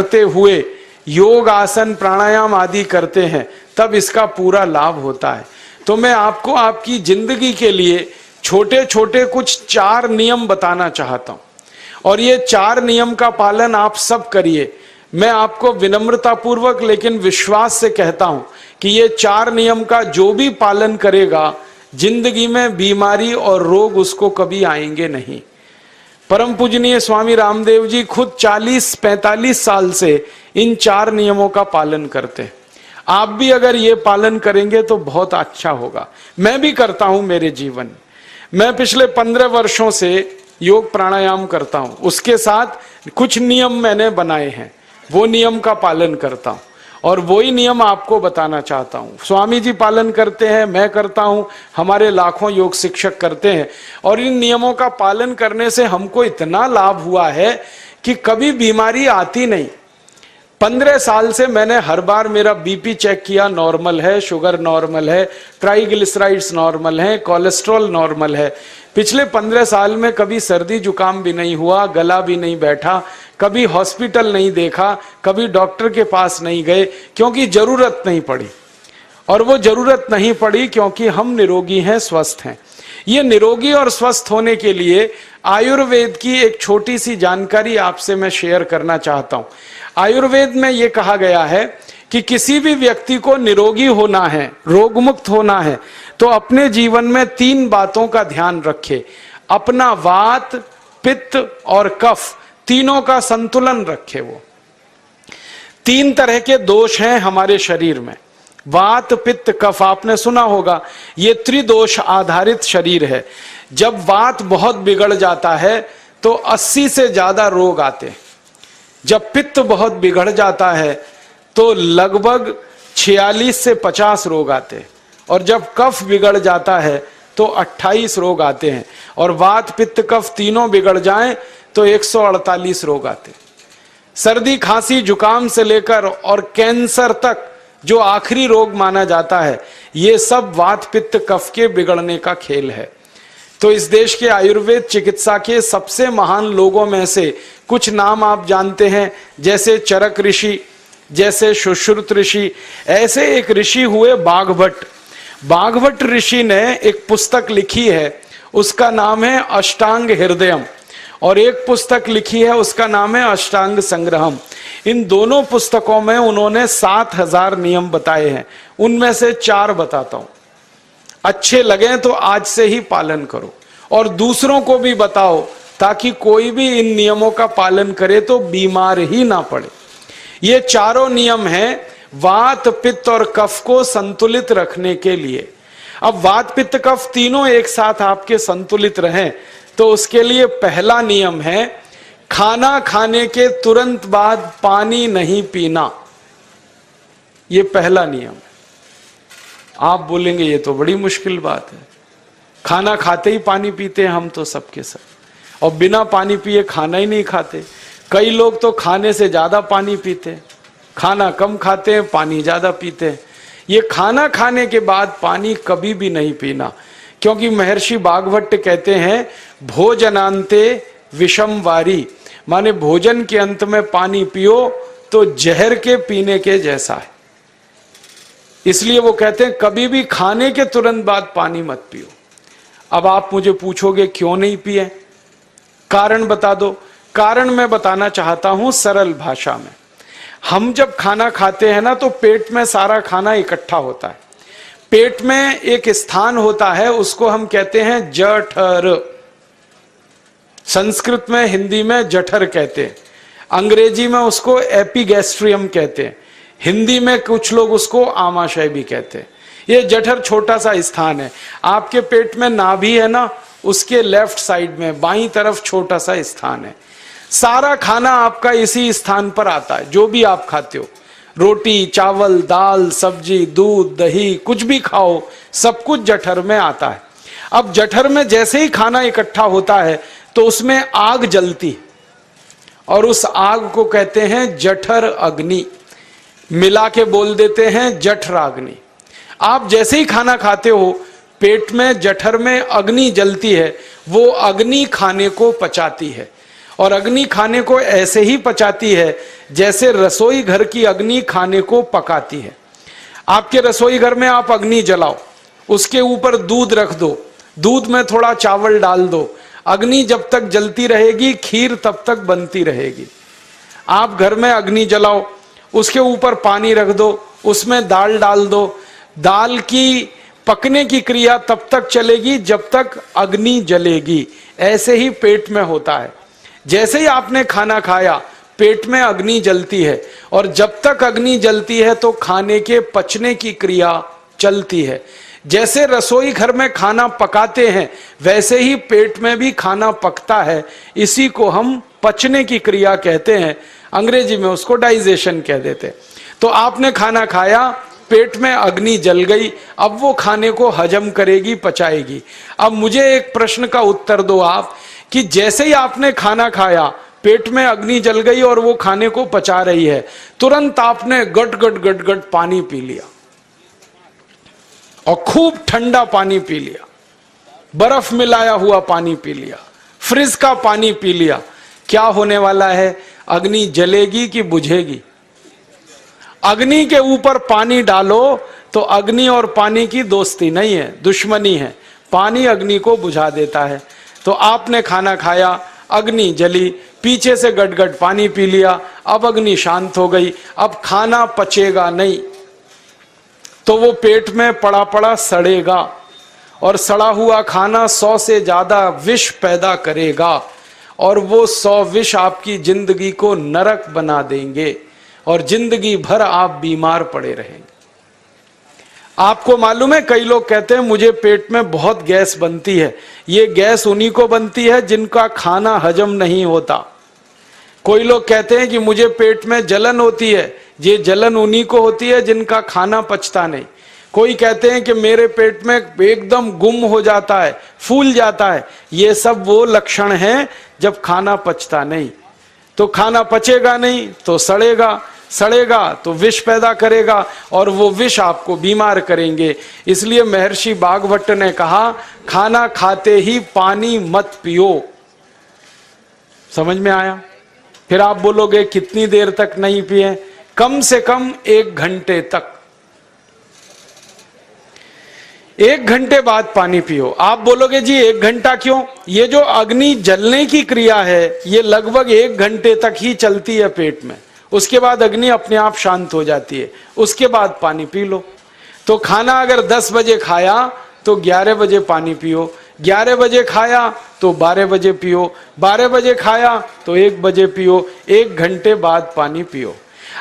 करते हुए योग आसन प्राणायाम आदि करते हैं, तब इसका पूरा लाभ होता है। तो मैं आपको आपकी जिंदगी के लिए छोटे छोटे कुछ 4 नियम बताना चाहता हूं, और ये 4 नियम का पालन आप सब करिए। मैं आपको विनम्रतापूर्वक लेकिन विश्वास से कहता हूं कि ये 4 नियम का जो भी पालन करेगा, जिंदगी में बीमारी और रोग उसको कभी आएंगे नहीं। परम पूजनीय स्वामी रामदेव जी खुद 40-45 साल से इन 4 नियमों का पालन करते हैं। आप भी अगर ये पालन करेंगे तो बहुत अच्छा होगा। मैं भी करता हूं मेरे जीवन में। मैं पिछले 15 वर्षों से योग प्राणायाम करता हूं, उसके साथ कुछ नियम मैंने बनाए हैं, वो नियम का पालन करता हूं, और वही नियम आपको बताना चाहता हूं। स्वामी जी पालन करते हैं, मैं करता हूं, हमारे लाखों योग शिक्षक करते हैं, और इन नियमों का पालन करने से हमको इतना लाभ हुआ है कि कभी बीमारी आती नहीं। 15 साल से मैंने हर बार मेरा बीपी चेक किया, नॉर्मल है, शुगर नॉर्मल है, ट्राइग्लिसराइड्स नॉर्मल है, कोलेस्ट्रॉल नॉर्मल है। पिछले 15 साल में कभी सर्दी जुकाम भी नहीं हुआ, गला भी नहीं बैठा, कभी हॉस्पिटल नहीं देखा, कभी डॉक्टर के पास नहीं गए, क्योंकि जरूरत नहीं पड़ी। और वो जरूरत नहीं पड़ी क्योंकि हम निरोगी हैं, स्वस्थ हैं। ये निरोगी और स्वस्थ होने के लिए आयुर्वेद की एक छोटी सी जानकारी आपसे मैं शेयर करना चाहता हूं। आयुर्वेद में ये कहा गया है कि किसी भी व्यक्ति को निरोगी होना है, रोग मुक्त होना है, तो अपने जीवन में 3 बातों का ध्यान रखे। अपना वात, पित्त और कफ, तीनों का संतुलन रखे। वो 3 तरह के दोष हैं हमारे शरीर में, वात, पित्त, कफ। आपने सुना होगा, ये त्रिदोष आधारित शरीर है। जब वात बहुत बिगड़ जाता है तो 80 से ज्यादा रोग आते हैं। जब पित्त बहुत बिगड़ जाता है तो लगभग 46 से 50 रोग आते हैं, और जब कफ बिगड़ जाता है तो 28 रोग आते हैं, और वात, पित्त, कफ तीनों बिगड़ जाएं तो 148 रोग आते हैं। सर्दी, खांसी, जुकाम से लेकर और कैंसर तक जो आखिरी रोग माना जाता है, ये सब वात, पित्त, कफ के बिगड़ने का खेल है। तो इस देश के आयुर्वेद चिकित्सा के सबसे महान लोगों में से कुछ नाम आप जानते हैं, जैसे चरक ऋषि, जैसे सुश्रुत ऋषि। ऐसे एक ऋषि हुए बाघभट्ट। बाघभट्ट ऋषि ने एक पुस्तक लिखी है, उसका नाम है अष्टांग हृदयम, और एक पुस्तक लिखी है, उसका नाम है अष्टांग संग्रहम। इन दोनों पुस्तकों में उन्होंने 7000 नियम बताए हैं। उनमें से 4 बताता हूं, अच्छे लगे तो आज से ही पालन करो, और दूसरों को भी बताओ, ताकि कोई भी इन नियमों का पालन करे तो बीमार ही ना पड़े। ये चारों नियम हैं वात, पित्त और कफ को संतुलित रखने के लिए। अब वात, पित्त, कफ तीनों एक साथ आपके संतुलित रहें, तो उसके लिए पहला नियम है खाना खाने के तुरंत बाद पानी नहीं पीना। ये पहला नियम है। आप बोलेंगे ये तो बड़ी मुश्किल बात है, खाना खाते ही पानी पीते हैं हम तो सबके सब, और बिना पानी पिए खाना ही नहीं खाते। कई लोग तो खाने से ज्यादा पानी पीते हैं, खाना कम खाते हैं, पानी ज्यादा पीते हैं। ये खाना खाने के बाद पानी कभी भी नहीं पीना, क्योंकि महर्षि बाघभट्ट कहते हैं भोजनांते विषम वारी, माने भोजन के अंत में पानी पियो तो जहर के पीने के जैसा है। इसलिए वो कहते हैं कभी भी खाने के तुरंत बाद पानी मत पियो। अब आप मुझे पूछोगे क्यों नहीं पिए, कारण बता दो। कारण मैं बताना चाहता हूं सरल भाषा में। हम जब खाना खाते हैं ना, तो पेट में सारा खाना इकट्ठा होता है। पेट में एक स्थान होता है, उसको हम कहते हैं जठर। संस्कृत में, हिंदी में जठर कहते हैं, अंग्रेजी में उसको एपिगैस्ट्रियम कहते हैं, हिंदी में कुछ लोग उसको आमाशय भी कहते हैं। ये जठर छोटा सा स्थान है। आपके पेट में नाभि है ना, उसके लेफ्ट साइड में बाईं तरफ छोटा सा स्थान है। सारा खाना आपका इसी स्थान पर आता है। जो भी आप खाते हो, रोटी, चावल, दाल, सब्जी, दूध, दही, कुछ भी खाओ, सब कुछ जठर में आता है। अब जठर में जैसे ही खाना इकट्ठा होता है तो उसमें आग जलती है, और उस आग को कहते हैं जठर अग्नि। मिला के बोल देते हैं जठराग्नि। आप जैसे ही खाना खाते हो, पेट में, जठर में अग्नि जलती है, वो अग्नि खाने को पचाती है, और अग्नि खाने को ऐसे ही पचाती है जैसे रसोई घर की अग्नि खाने को पकाती है। आपके रसोई घर में आप अग्नि जलाओ, उसके ऊपर दूध रख दो, दूध में थोड़ा चावल डाल दो, अग्नि जब तक जलती रहेगी खीर तब तक बनती रहेगी। आप घर में अग्नि जलाओ, उसके ऊपर पानी रख दो, उसमें दाल डाल दो, दाल की पकने की क्रिया तब तक चलेगी जब तक अग्नि जलेगी। ऐसे ही पेट में होता है, जैसे ही आपने खाना खाया पेट में अग्नि जलती है, और जब तक अग्नि जलती है तो खाने के पचने की क्रिया चलती है। जैसे रसोई घर में खाना पकाते हैं वैसे ही पेट में भी खाना पकता है, इसी को हम पचने की क्रिया कहते हैं, अंग्रेजी में उसको डाइजेशन कह देते हैं। तो आपने खाना खाया, पेट में अग्नि जल गई, अब वो खाने को हजम करेगी, पचाएगी। अब मुझे एक प्रश्न का उत्तर दो आप, कि जैसे ही आपने खाना खाया पेट में अग्नि जल गई और वो खाने को पचा रही है, तुरंत आपने गट गट गट गट पानी पी लिया और खूब ठंडा पानी पी लिया, बर्फ मिलाया हुआ पानी पी लिया, फ्रिज का पानी पी लिया। क्या होने वाला है? अग्नि जलेगी कि बुझेगी? अग्नि के ऊपर पानी डालो तो अग्नि और पानी की दोस्ती नहीं है, दुश्मनी है। पानी अग्नि को बुझा देता है। तो आपने खाना खाया, अग्नि जली, पीछे से गटगट पानी पी लिया, अब अग्नि शांत हो गई, अब खाना पचेगा नहीं, तो वो पेट में पड़ा पड़ा सड़ेगा, और सड़ा हुआ खाना 100 से ज्यादा विष पैदा करेगा, और वो 100 विष आपकी जिंदगी को नरक बना देंगे और जिंदगी भर आप बीमार पड़े रहेंगे। आपको मालूम है, कई लोग कहते हैं मुझे पेट में बहुत गैस बनती है। ये गैस उन्हीं को बनती है जिनका खाना हजम नहीं होता। कोई लोग कहते हैं कि मुझे पेट में जलन होती है, ये जलन उन्हीं को होती है जिनका खाना पचता नहीं। कोई कहते हैं कि मेरे पेट में एकदम गुम हो जाता है, फूल जाता है, ये सब वो लक्षण हैं जब खाना पचता नहीं। तो खाना पचेगा नहीं तो सड़ेगा, सड़ेगा तो विष पैदा करेगा, और वो विष आपको बीमार करेंगे। इसलिए महर्षि भागवत ने कहा, खाना खाते ही पानी मत पियो। समझ में आया? फिर आप बोलोगे कितनी देर तक नहीं पिए? कम से कम 1 घंटे तक। 1 घंटे बाद पानी पियो। आप बोलोगे जी 1 घंटा क्यों? ये जो अग्नि जलने की क्रिया है ये लगभग 1 घंटे तक ही चलती है पेट में, उसके बाद अग्नि अपने आप शांत हो जाती है, उसके बाद पानी पी लो। तो खाना अगर 10 बजे खाया तो 11 बजे पानी पियो, 11 बजे खाया तो 12 बजे पियो, 12 बजे खाया तो 1 बजे पियो, 1 घंटे बाद पानी पियो।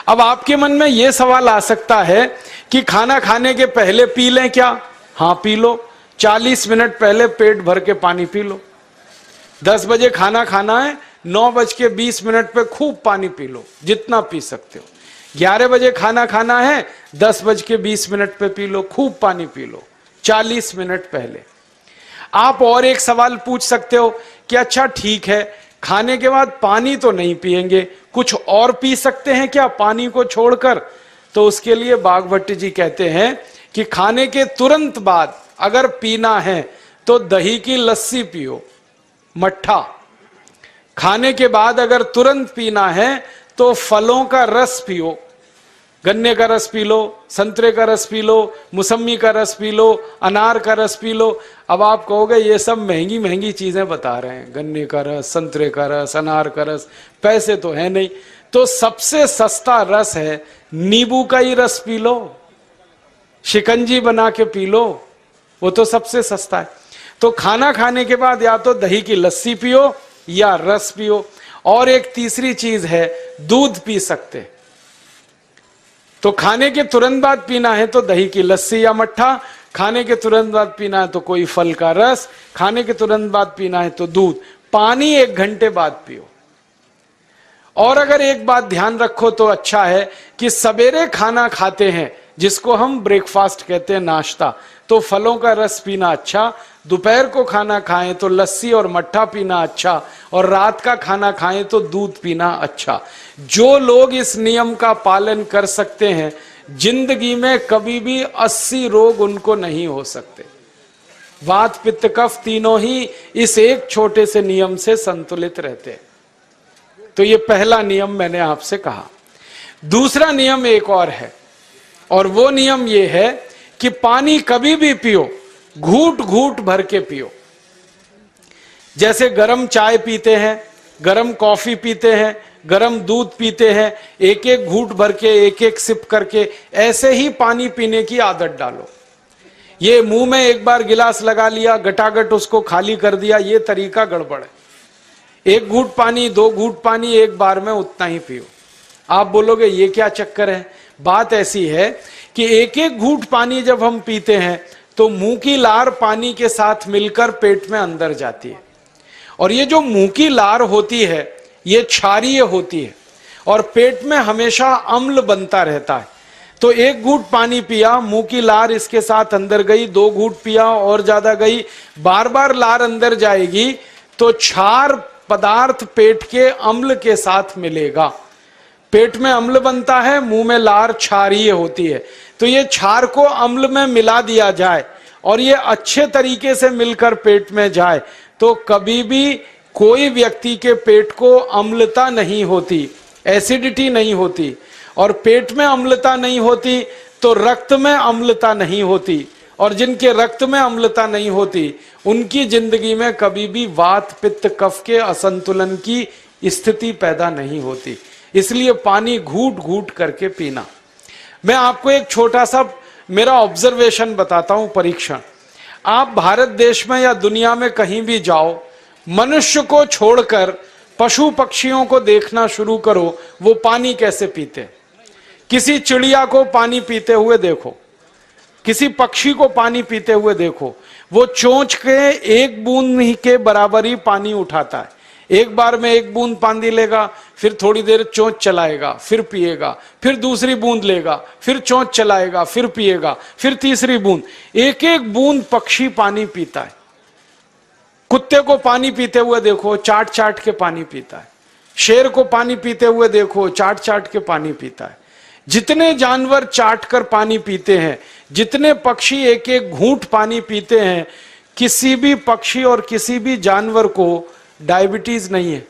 अब आपके मन में यह सवाल आ सकता है कि खाना खाने के पहले पी लें क्या? हाँ पी लो, 40 मिनट पहले पेट भर के पानी पी लो। 10 बजे खाना खाना है, 9:20 पे खूब पानी पी लो, जितना पी सकते हो। 11 बजे खाना खाना है, 10:20 पे पी लो, खूब पानी पी लो, 40 मिनट पहले। आप और एक सवाल पूछ सकते हो कि अच्छा ठीक है, खाने के बाद पानी तो नहीं पिएंगे, कुछ और पी सकते हैं क्या पानी को छोड़कर? तो उसके लिए भागवत जी कहते हैं कि खाने के तुरंत बाद अगर पीना है तो दही की लस्सी पियो, मट्ठा। खाने के बाद अगर तुरंत पीना है तो फलों का रस पियो, गन्ने का रस पी लो, संतरे का रस पी लो, मौसमी का रस पी लो, अनार का रस पी लो। अब आप कहोगे ये सब महंगी महंगी चीजें बता रहे हैं, गन्ने का रस, संतरे का रस, अनार का रस, पैसे तो है नहीं। तो सबसे सस्ता रस है नींबू का ही रस पी लो, शिकंजी बना के पी लो, वो तो सबसे सस्ता है। तो खाना खाने के बाद या तो दही की लस्सी पियो या रस पियो। और एक तीसरी चीज है, दूध पी सकते। तो खाने के तुरंत बाद पीना है तो दही की लस्सी या मट्ठा, खाने के तुरंत बाद पीना है तो कोई फल का रस, खाने के तुरंत बाद पीना है तो दूध। पानी 1 घंटे बाद पियो। और अगर एक बात ध्यान रखो तो अच्छा है कि सवेरे खाना खाते हैं जिसको हम ब्रेकफास्ट कहते हैं, नाश्ता, तो फलों का रस पीना अच्छा, दोपहर को खाना खाएं तो लस्सी और मट्ठा पीना अच्छा, और रात का खाना खाएं तो दूध पीना अच्छा। जो लोग इस नियम का पालन कर सकते हैं जिंदगी में कभी भी 80 रोग उनको नहीं हो सकते। वात पित्त कफ तीनों ही इस एक छोटे से नियम से संतुलित रहते हैं। तो ये पहला नियम मैंने आपसे कहा। दूसरा नियम एक और है, और वो नियम ये है कि पानी कभी भी पियो, घूट घूट भर के पियो। जैसे गरम चाय पीते हैं, गरम कॉफी पीते हैं, गरम दूध पीते हैं, एक एक घूट भर के, एक एक सिप करके, ऐसे ही पानी पीने की आदत डालो। ये मुंह में एक बार गिलास लगा लिया, गटागट उसको खाली कर दिया, ये तरीका गड़बड़ है। एक घूट पानी, दो घूट पानी एक बार में उतना ही पियो। आप बोलोगे ये क्या चक्कर है? बात ऐसी है कि एक एक घूट पानी जब हम पीते हैं तो मुंह की लार पानी के साथ मिलकर पेट में अंदर जाती है, और ये जो मुंह की लार होती है ये क्षारीय होती है, और पेट में हमेशा अम्ल बनता रहता है। तो एक घूट पानी पिया, मुंह की लार इसके साथ अंदर गई, दो घूट पिया और ज्यादा गई, बार बार लार अंदर जाएगी तो क्षार पदार्थ पेट के अम्ल के साथ मिलेगा। पेट में अम्ल बनता है, मुंह में लार क्षारीय होती है। तो ये क्षार को अम्ल में मिला दिया जाए और ये अच्छे तरीके से मिलकर पेट में जाए तो कभी भी कोई व्यक्ति के पेट को अम्लता नहीं होती, एसिडिटी नहीं होती। और पेट में अम्लता नहीं होती तो रक्त में अम्लता नहीं होती, और जिनके रक्त में अम्लता नहीं होती उनकी जिंदगी में कभी भी वात पित्त कफ के असंतुलन की स्थिति पैदा नहीं होती। इसलिए पानी घूट घूट करके पीना। मैं आपको एक छोटा सा मेरा ऑब्जर्वेशन बताता हूं, परीक्षण। आप भारत देश में या दुनिया में कहीं भी जाओ, मनुष्य को छोड़कर पशु पक्षियों को देखना शुरू करो, वो पानी कैसे पीते। किसी चिड़िया को पानी पीते हुए देखो, किसी पक्षी को पानी पीते हुए देखो, वो चोंच के एक बूंद ही के बराबर ही पानी उठाता है। एक बार में एक बूंद पानी लेगा, फिर थोड़ी देर चोंच चलाएगा, फिर पिएगा, फिर दूसरी बूंद लेगा, फिर चोंच चलाएगा, फिर पिएगा, फिर तीसरी बूंद। एक एक बूंद पक्षी पानी पीता है। कुत्ते को पानी पीते हुए देखो, चाट चाट के पानी पीता है। शेर को पानी पीते हुए देखो, चाट चाट के पानी पीता है। जितने जानवर चाट कर पानी पीते हैं, जितने पक्षी एक एक घूंट पानी पीते हैं, किसी भी पक्षी और किसी भी जानवर को डायबिटीज नहीं है,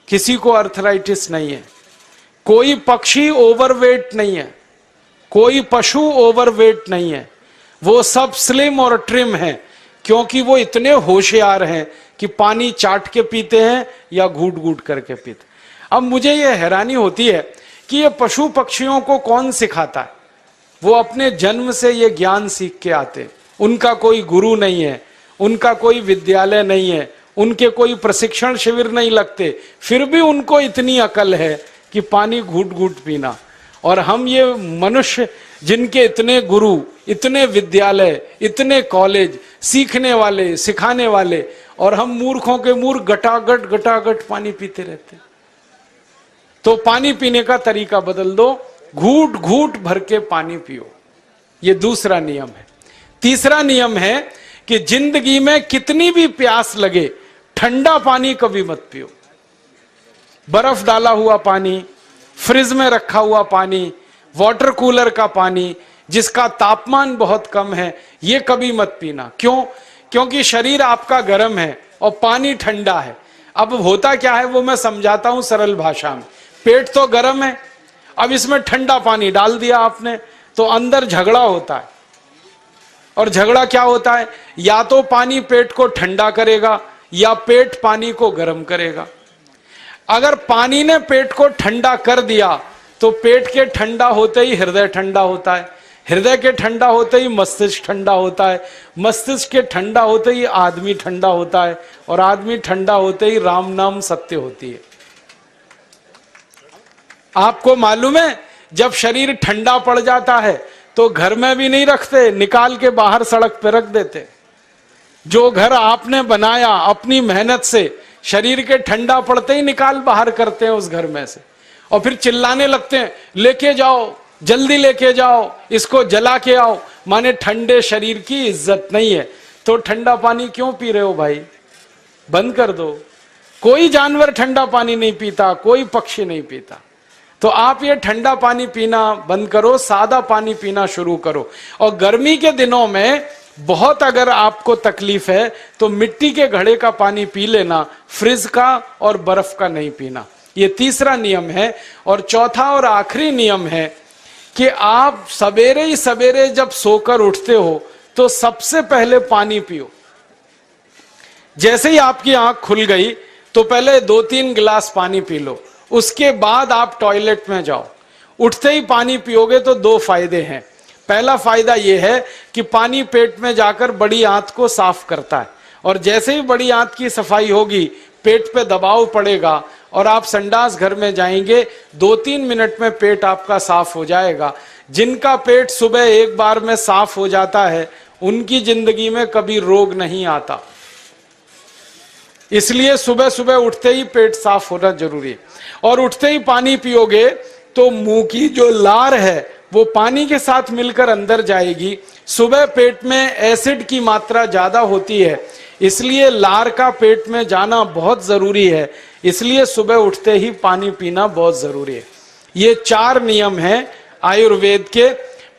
किसी को अर्थराइटिस नहीं है, कोई पक्षी ओवरवेट नहीं है, कोई पशु ओवरवेट नहीं है। वो सब स्लिम और ट्रिम हैं, क्योंकि वो इतने होशियार हैं कि पानी चाट के पीते हैं या घूट घूट करके पीते। अब मुझे ये हैरानी होती है कि ये पशु पक्षियों को कौन सिखाता है? वो अपने जन्म से ये ज्ञान सीख के आते। उनका कोई गुरु नहीं है, उनका कोई विद्यालय नहीं है, उनके कोई प्रशिक्षण शिविर नहीं लगते, फिर भी उनको इतनी अकल है कि पानी घूट घूट पीना। और हम ये मनुष्य जिनके इतने गुरु, इतने विद्यालय, इतने कॉलेज, सीखने वाले, सिखाने वाले, और हम मूर्खों के मूर्ख गटागट गटागट पानी पीते रहते। तो पानी पीने का तरीका बदल दो, घूट घूट भर के पानी पियो। ये दूसरा नियम है। तीसरा नियम है कि जिंदगी में कितनी भी प्यास लगे, ठंडा पानी कभी मत पियो। बर्फ डाला हुआ पानी, फ्रिज में रखा हुआ पानी, वाटर कूलर का पानी जिसका तापमान बहुत कम है, ये कभी मत पीना। क्यों? क्योंकि शरीर आपका गर्म है और पानी ठंडा है। अब होता क्या है वो मैं समझाता हूं सरल भाषा में। पेट तो गर्म है, अब इसमें ठंडा पानी डाल दिया आपने, तो अंदर झगड़ा होता है। और झगड़ा क्या होता है? या तो पानी पेट को ठंडा करेगा या पेट पानी को गर्म करेगा। अगर पानी ने पेट को ठंडा कर दिया तो पेट के ठंडा होते ही हृदय ठंडा होता है, हृदय के ठंडा होते ही मस्तिष्क ठंडा होता है, मस्तिष्क के ठंडा होते ही आदमी ठंडा होता है, और आदमी ठंडा होते ही राम नाम सत्य होती है। आपको मालूम है, जब शरीर ठंडा पड़ जाता है तो घर में भी नहीं रखते, निकाल के बाहर सड़क पर रख देते। जो घर आपने बनाया अपनी मेहनत से, शरीर के ठंडा पड़ते ही निकाल बाहर करते हैं उस घर में से, और फिर चिल्लाने लगते हैं, लेके जाओ, जल्दी लेके जाओ, इसको जला के आओ। माने ठंडे शरीर की इज्जत नहीं है। तो ठंडा पानी क्यों पी रहे हो भाई? बंद कर दो। कोई जानवर ठंडा पानी नहीं पीता, कोई पक्षी नहीं पीता। तो आप ये ठंडा पानी पीना बंद करो, सादा पानी पीना शुरू करो। और गर्मी के दिनों में बहुत अगर आपको तकलीफ है तो मिट्टी के घड़े का पानी पी लेना, फ्रिज का और बर्फ का नहीं पीना। ये तीसरा नियम है। और चौथा और आखिरी नियम है कि आप सवेरे ही सवेरे जब सोकर उठते हो तो सबसे पहले पानी पियो। जैसे ही आपकी आंख खुल गई तो पहले 2-3 गिलास पानी पी लो, उसके बाद आप टॉयलेट में जाओ। उठते ही पानी पियोगे तो 2 फायदे हैं। पहला फायदा यह है कि पानी पेट में जाकर बड़ी आंत को साफ करता है, और जैसे ही बड़ी आंत की सफाई होगी पेट पे दबाव पड़ेगा और आप संडास घर में जाएंगे, 2-3 मिनट में पेट आपका साफ हो जाएगा। जिनका पेट सुबह एक बार में साफ हो जाता है उनकी जिंदगी में कभी रोग नहीं आता। इसलिए सुबह सुबह उठते ही पेट साफ होना जरूरी है। और उठते ही पानी पियोगे तो मुंह की जो लार है वो पानी के साथ मिलकर अंदर जाएगी। सुबह पेट में एसिड की मात्रा ज्यादा होती है, इसलिए लार का पेट में जाना बहुत जरूरी है। इसलिए सुबह उठते ही पानी पीना बहुत जरूरी है। ये 4 नियम हैं आयुर्वेद के।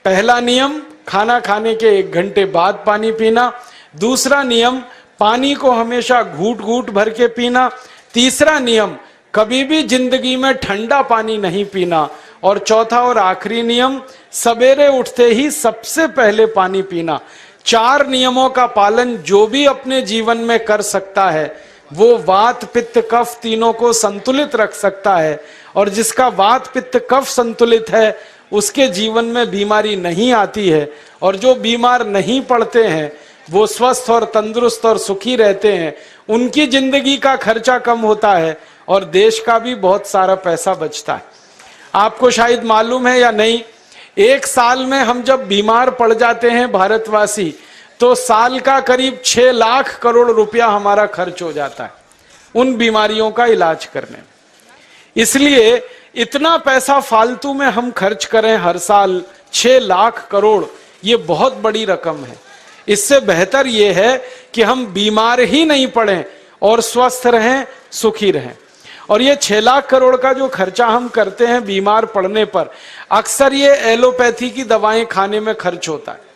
पहला नियम, खाना खाने के 1 घंटे बाद पानी पीना। दूसरा नियम, पानी को हमेशा घूट घूट भर के पीना। तीसरा नियम, कभी भी जिंदगी में ठंडा पानी नहीं पीना। और चौथा और आखिरी नियम, सवेरे उठते ही सबसे पहले पानी पीना। 4 नियमों का पालन जो भी अपने जीवन में कर सकता है वो वात पित्त कफ तीनों को संतुलित रख सकता है। और जिसका वात पित्त कफ संतुलित है उसके जीवन में बीमारी नहीं आती है। और जो बीमार नहीं पड़ते हैं वो स्वस्थ और तंदुरुस्त और सुखी रहते हैं। उनकी जिंदगी का खर्चा कम होता है और देश का भी बहुत सारा पैसा बचता है। आपको शायद मालूम है या नहीं, 1 साल में हम जब बीमार पड़ जाते हैं भारतवासी तो साल का करीब 6 लाख करोड़ रुपया हमारा खर्च हो जाता है उन बीमारियों का इलाज करने में। इसलिए इतना पैसा फालतू में हम खर्च करें हर साल 6 लाख करोड़, ये बहुत बड़ी रकम है। इससे बेहतर ये है कि हम बीमार ही नहीं पड़ें और स्वस्थ रहें, सुखी रहें। और ये 6 लाख करोड़ का जो खर्चा हम करते हैं बीमार पड़ने पर, अक्सर ये एलोपैथी की दवाएं खाने में खर्च होता है।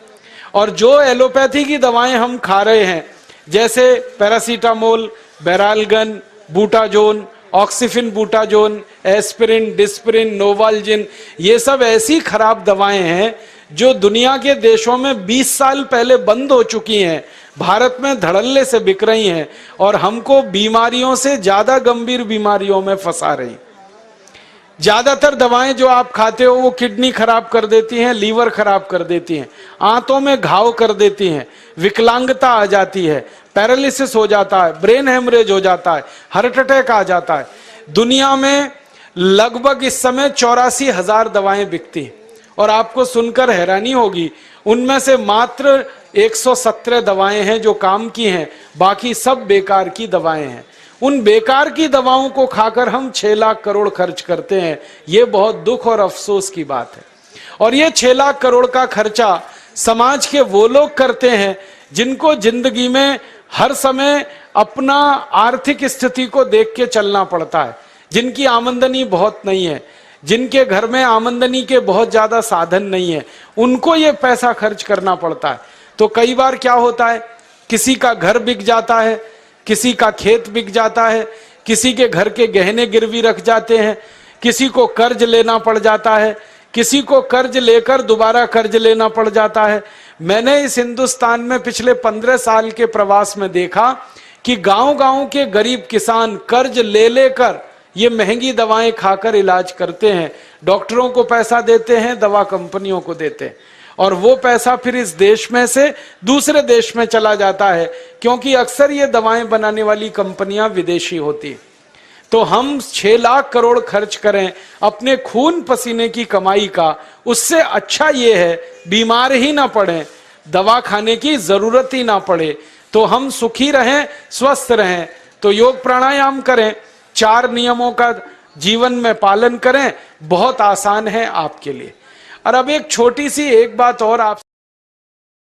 और जो एलोपैथी की दवाएं हम खा रहे हैं जैसे paracetamol, Baralgan, butazone, oxyphenbutazone, aspirin, Disprin, Novalgin, ये सब ऐसी खराब दवाएं हैं जो दुनिया के देशों में 20 साल पहले बंद हो चुकी हैं, भारत में धड़ल्ले से बिक रही हैं और हमको बीमारियों से ज्यादा गंभीर बीमारियों में फंसा रही। ज्यादातर दवाएं जो आप खाते हो वो किडनी खराब कर देती हैं, लीवर खराब कर देती हैं, आंतों में घाव कर देती हैं, विकलांगता आ जाती है, पैरालिसिस हो जाता है, ब्रेन हेमरेज हो जाता है, हार्ट अटैक आ जाता है। दुनिया में लगभग इस समय 84,000 दवाएं बिकती हैं और आपको सुनकर हैरानी होगी उनमें से मात्र 117 दवाएं हैं जो काम की हैं, बाकी सब बेकार की दवाएं हैं। उन बेकार की दवाओं को खाकर हम 6 लाख करोड़ खर्च करते हैं। ये बहुत दुख और अफसोस की बात है। और ये 6 लाख करोड़ का खर्चा समाज के वो लोग करते हैं जिनको जिंदगी में हर समय अपना आर्थिक स्थिति को देख के चलना पड़ता है, जिनकी आमदनी बहुत नहीं है, जिनके घर में आमदनी के बहुत ज्यादा साधन नहीं है, उनको ये पैसा खर्च करना पड़ता है। तो कई बार क्या होता है, किसी का घर बिक जाता है, किसी का खेत बिक जाता है, किसी के घर के गहने गिरवी रख जाते हैं, किसी को कर्ज लेना पड़ जाता है, किसी को कर्ज लेकर दोबारा कर्ज लेना पड़ जाता है। मैंने इस हिंदुस्तान में पिछले 15 साल के प्रवास में देखा कि गांव-गांव के गरीब किसान कर्ज ले लेकर ये महंगी दवाएं खाकर इलाज करते हैं, डॉक्टरों को पैसा देते हैं, दवा कंपनियों को देते हैं, और वो पैसा फिर इस देश में से दूसरे देश में चला जाता है, क्योंकि अक्सर ये दवाएं बनाने वाली कंपनियां विदेशी होती हैं। तो हम 6 लाख करोड़ खर्च करें अपने खून पसीने की कमाई का, उससे अच्छा ये है बीमार ही ना पड़े, दवा खाने की जरूरत ही ना पड़े, तो हम सुखी रहें, स्वस्थ रहें। तो योग प्राणायाम करें, 4 नियमों का जीवन में पालन करें, बहुत आसान है आपके लिए। और अब एक छोटी सी एक बात और आप